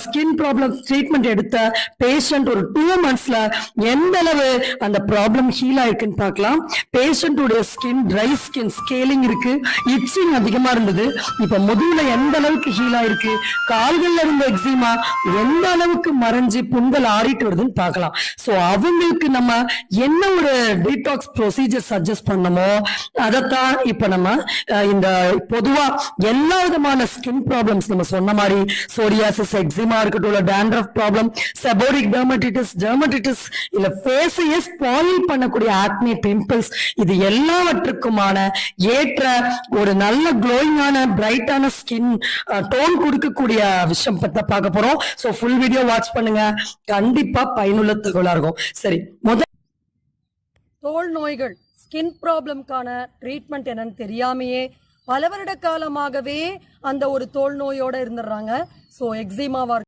Skin problem treatment எடுத்த patient ஒரு 2 monthsல எந்த அளவு அந்த ப்ராப்ளம் ஹீல் ஆயிருக்குன்னு பார்க்கலாம். பேஷண்ட்டுடைய ஸ்கின் ட்ரை ஸ்கின் ஸ்கேலிங் இருக்கு, இச்சிங் அதிகமா இருந்தது, இப்ப முதுகுல எந்த அளவுக்கு ஹீல் ஆயிருக்கு, கால்கள்ல இருந்த எக்ஸிமா எந்த அளவுக்கு மறைஞ்சு புண்கள் ஆறிட்டு வருதுன்னு பார்க்கலாம். சோ அவங்களுக்கு நம்ம என்ன ஒரு டீடாக்ஸ் ப்ரொசீஜர் சஜஸ்ட் பண்ணமோ அதைத்தான் இப்ப நம்ம இந்த பொதுவா எல்லா விதமான ஸ்கின் ப்ராப்ளம்ஸ் நம்ம சொன்ன மாதிரி சோரியாசிஸ், எக்ஸிமா இருக்கட்டும், டேண்ட்ரஃப் ப்ராப்ளம், செபோரிக் டெர்மட்டிட்டிஸ் இல்ல ஃபேஸையே ஸ்பாயில் பண்ணக்கூடிய ஆக்னி, பிம்பிள்ஸ், இது எல்லாவற்றுக்குமான ஏற்ற ஒரு நல்ல க்ளோயிங்கான பிரைட்டான ஸ்கின் டோன் கொடுக்கக்கூடிய விஷயம் பத்தி பார்க்க போறோம். சோ ஃபுல் வீடியோ வாட்ச் பண்ணுங்க, கண்டிப்பா பயனுள்ள தகவலா இருக்கும். சரி, தோல் நோய்கள் ஸ்கின் ப்ராப்ளம்கான ட்ரீட்மெண்ட் என்னன்னு தெரியாமையே பல வருட காலமாகவே அந்த ஒரு தோல் நோயோட இருந்துடுறாங்க. ஸோ எக்ஸிமாவா